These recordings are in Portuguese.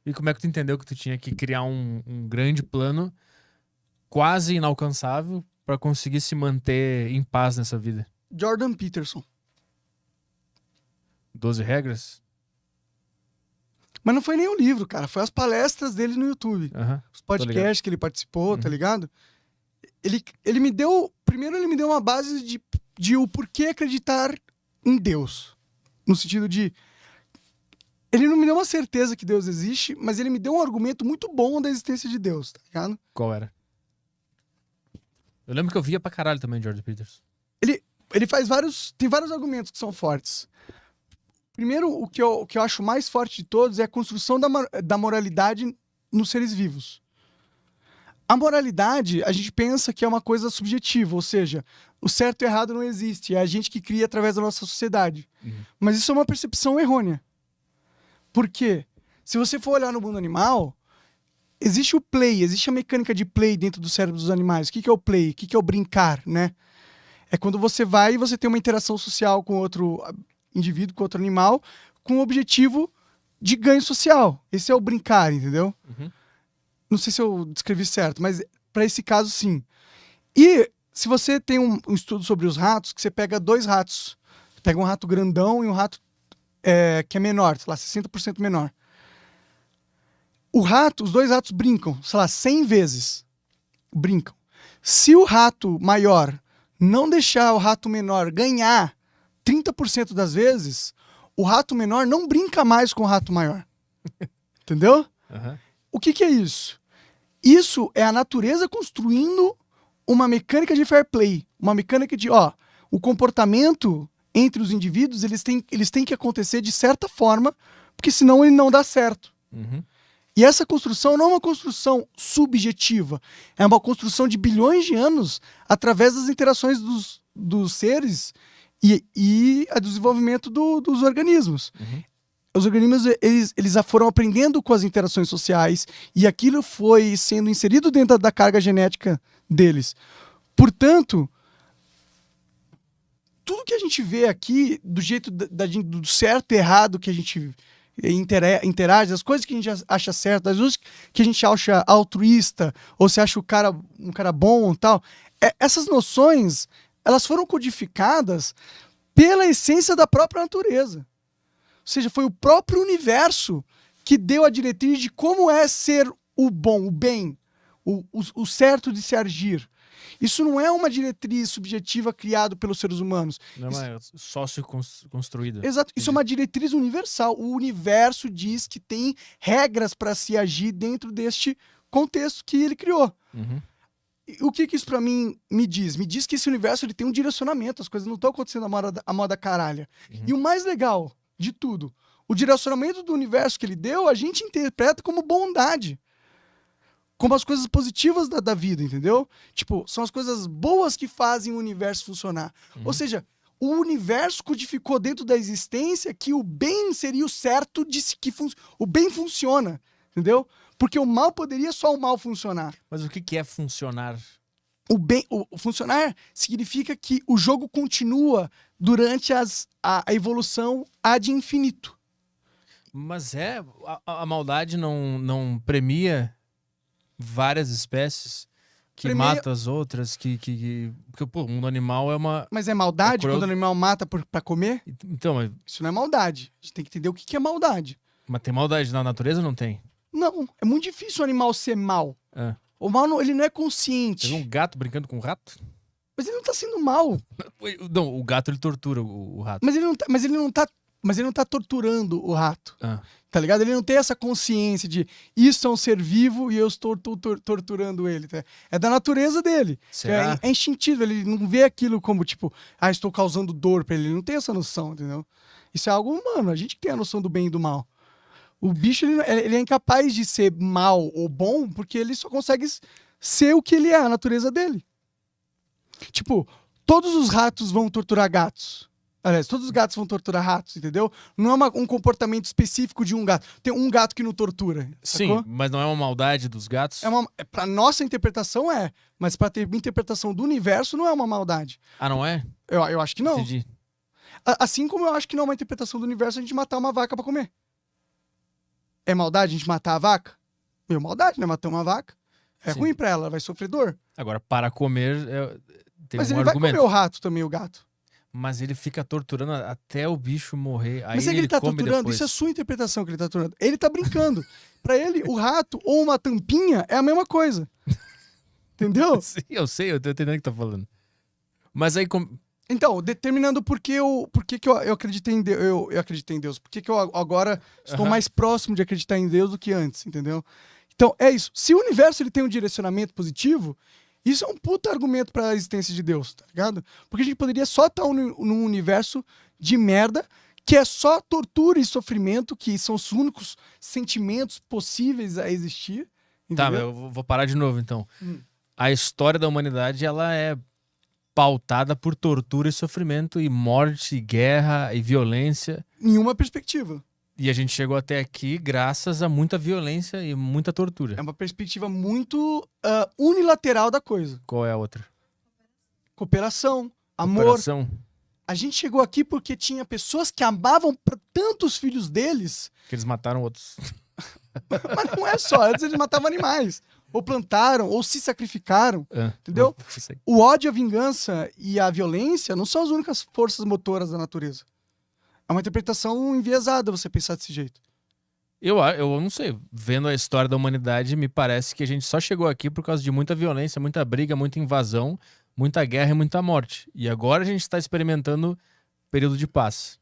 E como é que tu entendeu que tu tinha que criar um grande plano quase inalcançável pra conseguir se manter em paz nessa vida? Jordan Peterson. 12 regras? Mas não foi nem o livro, cara. Foi as palestras dele no YouTube. Aham. Os Tô ligado. podcasts que ele participou, tá Uhum. ligado? Ele me deu... Primeiro ele me deu uma base de o porquê acreditar em Deus. No sentido de... Ele não me deu uma certeza que Deus existe, mas ele me deu um argumento muito bom da existência de Deus, tá ligado? Qual era? Eu lembro que eu via pra caralho também Jordan Peterson. Ele faz vários... Tem vários argumentos que são fortes. Primeiro, o que eu acho mais forte de todos é a construção da moralidade nos seres vivos. A moralidade, a gente pensa que é uma coisa subjetiva, ou seja, o certo e o errado não existe, é a gente que cria através da nossa sociedade. Uhum. Mas isso é uma percepção errônea. Por quê? Se você for olhar no mundo animal, existe o play, existe a mecânica de play dentro do cérebro dos animais. O que é o play? O que é o brincar, né? É quando você vai e você tem uma interação social com outro indivíduo, com outro animal, com o objetivo de ganho social. Esse é o brincar, entendeu? Uhum. Não sei se eu descrevi certo, mas para esse caso, sim. E se você tem um estudo sobre os ratos, que você pega 2 ratos, pega um rato grandão e um rato que é menor, sei lá, 60% menor. Os 2 ratos brincam, sei lá, 100 vezes. Brincam. Se o rato maior não deixar o rato menor ganhar 30% das vezes, o rato menor não brinca mais com o rato maior. Entendeu? Uhum. O que é isso? Isso é a natureza construindo uma mecânica de fair play. Uma mecânica de, o comportamento entre os indivíduos, eles têm que acontecer de certa forma, porque senão ele não dá certo. Uhum. E essa construção não é uma construção subjetiva, é uma construção de bilhões de anos através das interações dos seres e o desenvolvimento dos organismos. Uhum. Os organismos eles foram aprendendo com as interações sociais e aquilo foi sendo inserido dentro da carga genética deles. Portanto, tudo que a gente vê aqui, do jeito do certo e errado que a gente interage, as coisas que a gente acha certo, as coisas que a gente acha altruísta, ou se acha um cara bom e tal, essas noções, elas foram codificadas pela essência da própria natureza. Ou seja, foi o próprio universo que deu a diretriz de como é ser o bom, o bem, o certo de se agir. Isso não é uma diretriz subjetiva criada pelos seres humanos. Não é sócio-construída. Exato. Isso é uma diretriz universal. O universo diz que tem regras para se agir dentro deste contexto que ele criou. Uhum. E o que isso para mim me diz? Me diz que esse universo ele tem um direcionamento. As coisas não estão acontecendo à moda caralha. Uhum. E o mais legal de tudo, o direcionamento do universo que ele deu, a gente interpreta como bondade. Como as coisas positivas da vida, entendeu? Tipo, são as coisas boas que fazem o universo funcionar. Uhum. Ou seja, o universo codificou dentro da existência que o bem seria o certo de que o bem funciona, entendeu? Porque o mal poderia só o mal funcionar. Mas o que é funcionar? O funcionar significa que o jogo continua durante a evolução ad infinito. Mas a maldade não premia várias espécies que mata as outras, porque, pô, o mundo animal é uma... Mas é maldade quando o animal mata pra comer? Então, Isso não é maldade. A gente tem que entender o que é maldade. mas tem maldade na natureza ou não tem? Não, é muito difícil o animal ser mal. É. O mal, ele não é consciente. Tem um gato brincando com um rato? Mas ele não tá sendo mal. Não, o gato ele tortura o rato. Mas ele não tá torturando o rato. Ah. Tá ligado? Ele não tem essa consciência de isso é um ser vivo e eu estou torturando ele. Tá? É da natureza dele. Será? É instintivo. Ele não vê aquilo como, tipo, estou causando dor pra ele. Ele não tem essa noção, entendeu? Isso é algo humano. A gente que tem a noção do bem e do mal. O bicho, ele é incapaz de ser mal ou bom porque ele só consegue ser o que ele é, a natureza dele. Tipo, todos os ratos vão torturar gatos. Aliás, todos os gatos vão torturar ratos, entendeu? Não é um comportamento específico de um gato. Tem um gato que não tortura. Sacou? Sim, mas não é uma maldade dos gatos? Pra nossa interpretação mas pra ter interpretação do universo não é uma maldade. Ah, não é? Eu acho que não. Entendi. Assim como eu acho que não é uma interpretação do universo a gente matar uma vaca pra comer. É maldade a gente matar a vaca? Meu, maldade, né? Matar uma vaca. É Sim. ruim pra ela vai sofrer dor. Agora, para comer, tem Mas um ele vai argumento. comer o rato também, o gato. Mas ele fica torturando até o bicho morrer. Aí Mas é que ele tá come torturando, depois. isso é a sua interpretação que ele tá torturando. Ele tá brincando. Pra ele, o rato ou uma tampinha é a mesma coisa. Entendeu? Sim, eu sei, eu tô entendendo o que tá falando. Mas aí, Então, determinando por que eu acreditei em Deus. Eu acreditei em Deus. Por que eu agora estou mais próximo de acreditar em Deus do que antes, entendeu? Então, é isso. Se o universo ele tem um direcionamento positivo, isso é um puta argumento pra existência de Deus, tá ligado? Porque a gente poderia só estar num universo de merda, que é só tortura e sofrimento, que são os únicos sentimentos possíveis a existir. Tá, Entendeu? eu vou parar de novo, então. Hum. A história da humanidade, ela é pautada por tortura e sofrimento, e morte, e guerra, e violência. Em uma perspectiva. E a gente chegou até aqui graças a muita violência e muita tortura. É uma perspectiva muito unilateral da coisa. Qual é a outra? Cooperação, amor. Cooperação. A gente chegou aqui porque tinha pessoas que amavam tanto os filhos deles, Que eles mataram outros. mas não é só, antes eles matavam animais. Ou plantaram, ou se sacrificaram. Entendeu? O ódio, a vingança e a violência não são as únicas forças motoras da natureza. É uma interpretação enviesada você pensar desse jeito. Eu não sei. Vendo a história da humanidade, me parece que a gente só chegou aqui por causa de muita violência, muita briga, muita invasão, muita guerra e muita morte. E agora a gente está experimentando período de paz.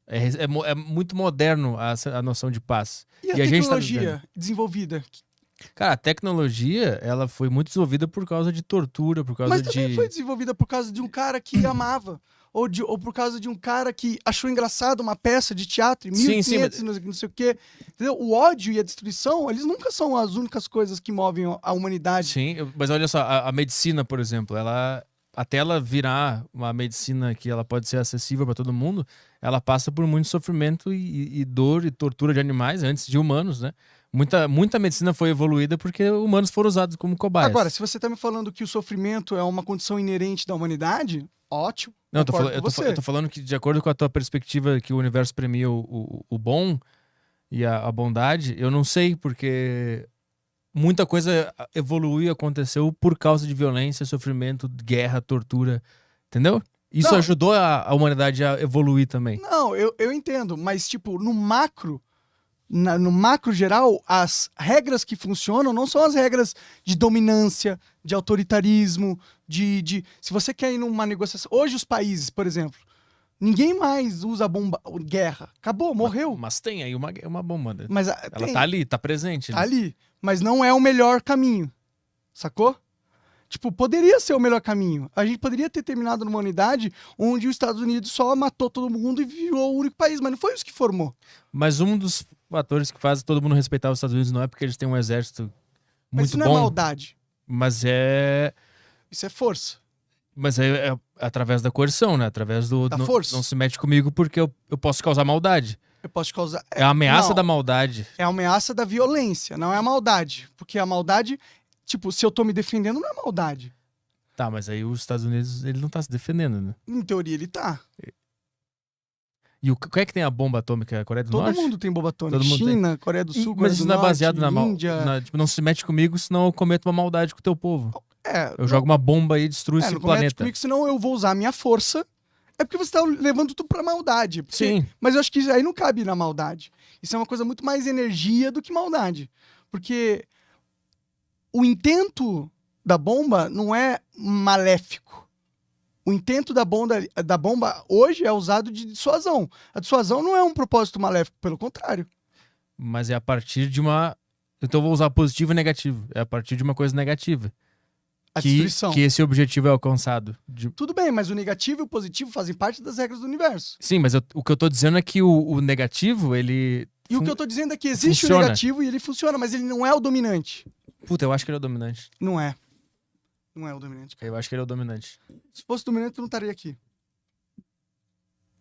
É muito moderno a noção de paz. E a gente tá tecnologia desenvolvida? Cara, a tecnologia, ela foi muito desenvolvida por causa de tortura, por causa Mas de... também foi desenvolvida por causa de um cara que amava. Ou por causa de um cara que achou engraçado uma peça de teatro em 1500, não sei o quê. Entendeu? O ódio e a destruição, eles nunca são as únicas coisas que movem a humanidade. Sim, mas olha só, a medicina, por exemplo, até ela virar uma medicina que ela pode ser acessível para todo mundo, ela passa por muito sofrimento e dor e tortura de animais antes de humanos, né? Muita medicina foi evoluída porque humanos foram usados como cobaias. Agora, se você tá me falando que o sofrimento é uma condição inerente da humanidade, ótimo. Não, eu tô falando que, de acordo com a tua perspectiva, que o universo premia o bom e a bondade, eu não sei, porque muita coisa evoluiu e aconteceu por causa de violência, sofrimento, guerra, tortura, entendeu? Isso ajudou a humanidade a evoluir também. Não, eu entendo, mas tipo, no macro geral, as regras que funcionam não são as regras de dominância, de autoritarismo, se você quer ir numa negociação... Hoje os países, por exemplo, ninguém mais usa bomba, guerra. Acabou, morreu. Mas tem aí uma bomba, né? Mas ela tá ali, tá presente. Tá ali, mas não é o melhor caminho, sacou? Tipo, poderia ser o melhor caminho. A gente poderia ter terminado numa unidade onde os Estados Unidos só matou todo mundo e virou o único país, mas não foi isso que formou. Mas um dos fatores que faz todo mundo respeitar os Estados Unidos não é porque eles têm um exército muito bom. Mas isso não é maldade. Mas é... Isso é força. Mas é através da coerção, né? Através da força. Não se mete comigo porque eu posso causar maldade. Eu posso te causar... É a ameaça da maldade. É a ameaça da violência, não é a maldade. Porque a maldade... Tipo, se eu tô me defendendo, não é maldade. Tá, mas aí os Estados Unidos, ele não tá se defendendo, né? Em teoria, ele tá. E qual é que tem a bomba atômica? A Coreia do Norte? Todo mundo tem bomba atômica. Todo mundo China, tem. Coreia do Sul, Coreia Mas do isso não é Norte, baseado Índia. tipo, não se mete comigo, senão eu cometo uma maldade com o teu povo. Eu jogo uma bomba aí e destruo esse não planeta. comete comigo, senão eu vou usar a minha força. É porque você tá levando tudo pra maldade. Sim. Mas eu acho que aí não cabe na maldade. Isso é uma coisa muito mais energia do que maldade. Porque o intento da bomba não é maléfico. O intento da bomba hoje é usado de dissuasão. A dissuasão não é um propósito maléfico, pelo contrário. Mas é a partir de uma... Então eu vou usar positivo e negativo. É a partir de uma coisa negativa. A destruição. Que esse objetivo é alcançado. Tudo bem, mas o negativo e o positivo fazem parte das regras do universo. Sim, mas o que eu tô dizendo é que o negativo, ele... E o que eu tô dizendo é que existe o negativo e ele funciona, mas ele não é o dominante. Puta, eu acho que ele é o dominante. Não é. Não é o dominante. Eu acho que ele é o dominante. Se fosse dominante, eu não estaria aqui.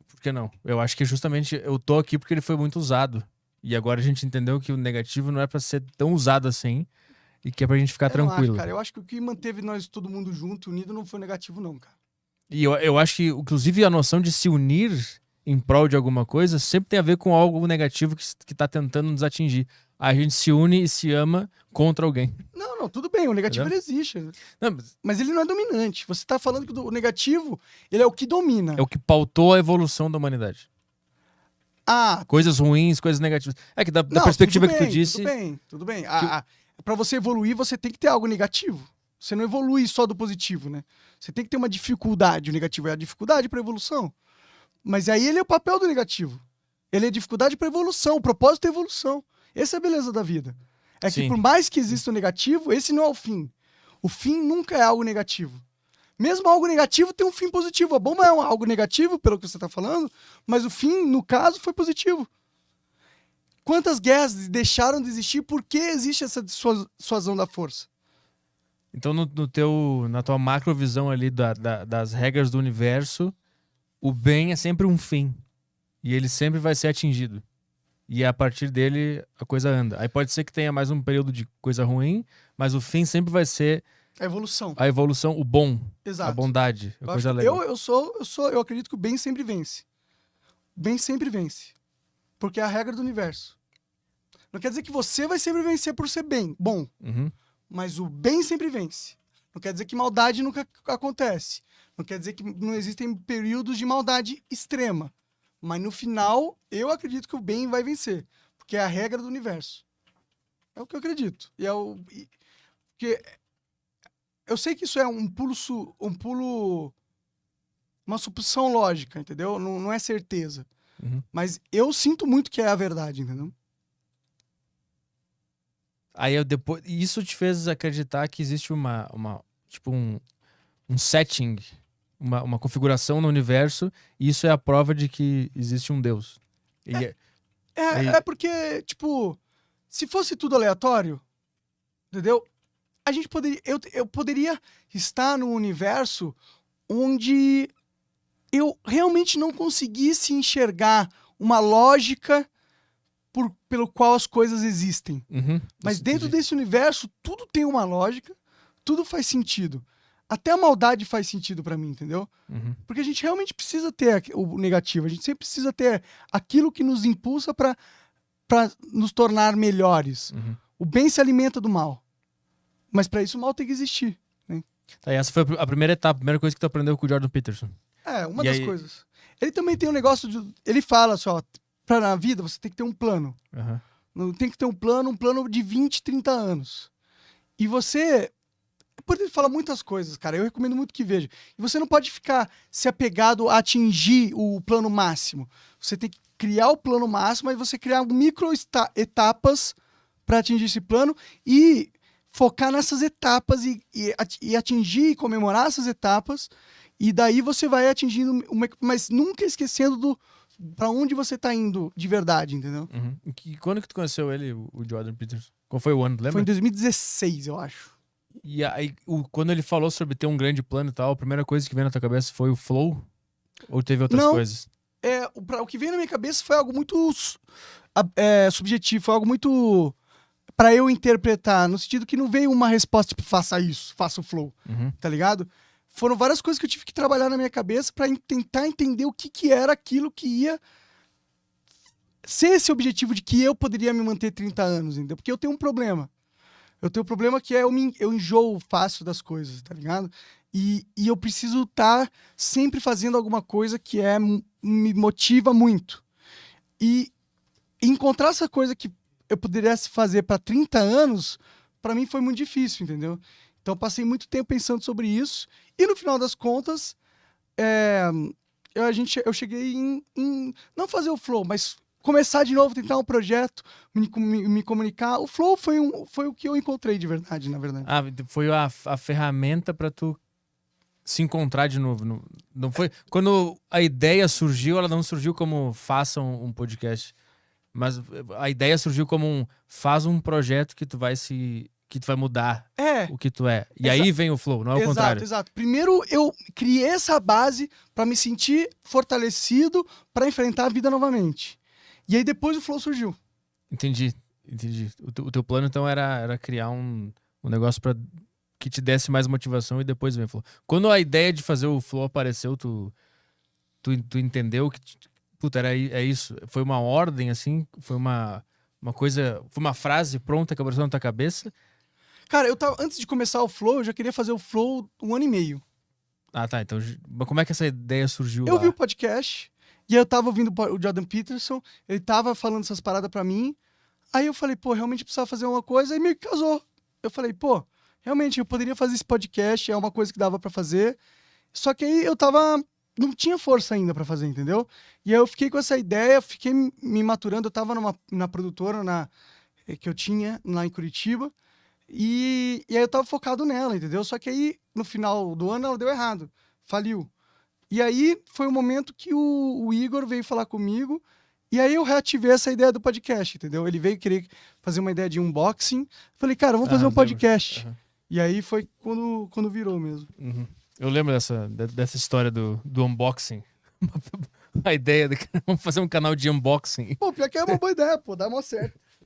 Por que não? Eu acho que justamente eu tô aqui porque ele foi muito usado. E agora a gente entendeu que o negativo não é pra ser tão usado assim e que é pra gente ficar tranquilo. Cara, eu acho que o que manteve nós todo mundo junto, unido, não foi negativo não, cara. E eu acho que, inclusive, a noção de se unir em prol de alguma coisa, sempre tem a ver com algo negativo que tá tentando nos atingir. A gente se une e se ama contra alguém. Não, tudo bem, o negativo ele existe. Não, Mas ele não é dominante. Você tá falando que o negativo, ele é o que domina. é o que pautou a evolução da humanidade. Ah, Coisas ruins, coisas negativas. É que da não, perspectiva tudo que tu bem, disse... Tudo bem. Pra você evoluir, você tem que ter algo negativo. Você não evolui só do positivo, né? Você tem que ter uma dificuldade. O negativo é a dificuldade pra evolução. Mas aí ele é o papel do negativo. Ele é dificuldade pra evolução. O propósito é evolução. Essa é a beleza da vida. É que Sim. por mais que exista o negativo, esse não é o fim. O fim nunca é algo negativo. Mesmo algo negativo tem um fim positivo. A bomba é algo negativo, pelo que você está falando, mas o fim, no caso, foi positivo. Quantas guerras deixaram de existir porque existe essa dissuasão da força? Então, na tua macrovisão ali das regras do universo, o bem é sempre um fim. E ele sempre vai ser atingido. E a partir dele, a coisa anda. Aí pode ser que tenha mais um período de coisa ruim, mas o fim sempre vai ser A evolução. a evolução, o bom, Exato. a bondade, a coisa legal. Eu acredito que o bem sempre vence. O bem sempre vence. Porque é a regra do universo. Não quer dizer que você vai sempre vencer por ser bom. Uhum. Mas o bem sempre vence. Não quer dizer que maldade nunca acontece. Não quer dizer que não existem períodos de maldade extrema. Mas no final, eu acredito que o bem vai vencer. Porque é a regra do universo. É o que eu acredito. Porque eu sei que isso é uma suposição lógica, entendeu? Não é certeza. Uhum. Mas eu sinto muito que é a verdade, entendeu? Aí isso te fez acreditar que existe um setting, uma configuração no universo, e isso é a prova de que existe um Deus. É porque, tipo, se fosse tudo aleatório, entendeu? A gente poderia. Eu poderia estar num universo onde eu realmente não conseguisse enxergar uma lógica pelo qual as coisas existem. Uhum. Mas dentro desse universo, tudo tem uma lógica, tudo faz sentido. Até a maldade faz sentido pra mim, entendeu? Uhum. Porque a gente realmente precisa ter o negativo, a gente sempre precisa ter aquilo que nos impulsa pra nos tornar melhores. Uhum. O bem se alimenta do mal. Mas pra isso o mal tem que existir. Né? Aí essa foi a primeira etapa, a primeira coisa que tu aprendeu com o Jordan Peterson. É, uma das coisas. Ele também tem um negócio de... Ele fala assim, ó, na vida você tem que ter um plano. Uhum. Tem que ter um plano de 20, 30 anos. E você... Ele fala muitas coisas, cara. Eu recomendo muito que veja. E você não pode ficar se apegado a atingir o plano máximo. Você tem que criar o plano máximo e você criar micro etapas para atingir esse plano e focar nessas etapas e atingir e comemorar essas etapas. E daí você vai atingindo, mas nunca esquecendo para onde você tá indo de verdade, entendeu? Uhum. E quando que tu conheceu ele, o Jordan Peterson? Qual foi o ano, lembra? Foi em 2016, eu acho. E aí, quando ele falou sobre ter um grande plano e tal, a primeira coisa que veio na tua cabeça foi o flow? Ou teve outras coisas? O que veio na minha cabeça foi algo muito subjetivo, foi algo muito pra eu interpretar, no sentido que não veio uma resposta tipo, faça isso, faça o flow, tá ligado? Foram várias coisas que eu tive que trabalhar na minha cabeça pra tentar entender o que era aquilo que ia ser esse objetivo de que eu poderia me manter 30 anos, entendeu? Porque eu tenho um problema. Eu tenho um problema que eu enjoo fácil das coisas, tá ligado? E eu preciso estar sempre fazendo alguma coisa que me motiva muito. E encontrar essa coisa que eu poderia fazer para 30 anos, para mim foi muito difícil, entendeu? Então passei muito tempo pensando sobre isso. E no final das contas, eu cheguei em não fazer o flow, mas começar de novo, tentar um projeto, me comunicar. O flow foi o que eu encontrei de verdade, na verdade. Ah, foi a ferramenta para tu se encontrar de novo. Não foi quando a ideia surgiu, ela não surgiu como faça um podcast, mas a ideia surgiu como faz um projeto que tu vai mudar o que tu é. E aí vem o flow, não é o contrário. Exato. Primeiro eu criei essa base para me sentir fortalecido para enfrentar a vida novamente. E aí depois o flow surgiu. Entendi. O teu plano então era criar um negócio para que te desse mais motivação e depois vem o flow. Quando a ideia de fazer o flow apareceu, tu entendeu que puta, é isso. Foi uma ordem, assim, foi uma coisa, foi uma frase pronta que apareceu na tua cabeça? Cara, antes de começar o Flow, eu já queria fazer o Flow 1 ano e meio. Ah, tá. Então, mas como é que essa ideia surgiu Eu lá? vi o podcast, e aí eu tava ouvindo o Jordan Peterson, ele tava falando essas paradas pra mim, aí eu falei, pô, realmente precisava fazer uma coisa, aí meio que casou. Eu falei, pô, realmente eu poderia fazer esse podcast, é uma coisa que dava pra fazer, só que aí não tinha força ainda pra fazer, entendeu? E aí eu fiquei com essa ideia, fiquei me maturando, eu tava na produtora que eu tinha lá em Curitiba, e aí eu tava focado nela, entendeu? Só que aí, no final do ano, ela deu errado, faliu. E aí foi o momento que o Igor veio falar comigo, e aí eu reativei essa ideia do podcast, entendeu? Ele veio querer fazer uma ideia de unboxing. Falei, cara, vamos fazer um podcast. Uhum. E aí foi quando virou mesmo. Uhum. Eu lembro dessa história do unboxing. A ideia de vamos fazer um canal de unboxing. Pô, pior que é uma boa ideia, pô, dá mó certo.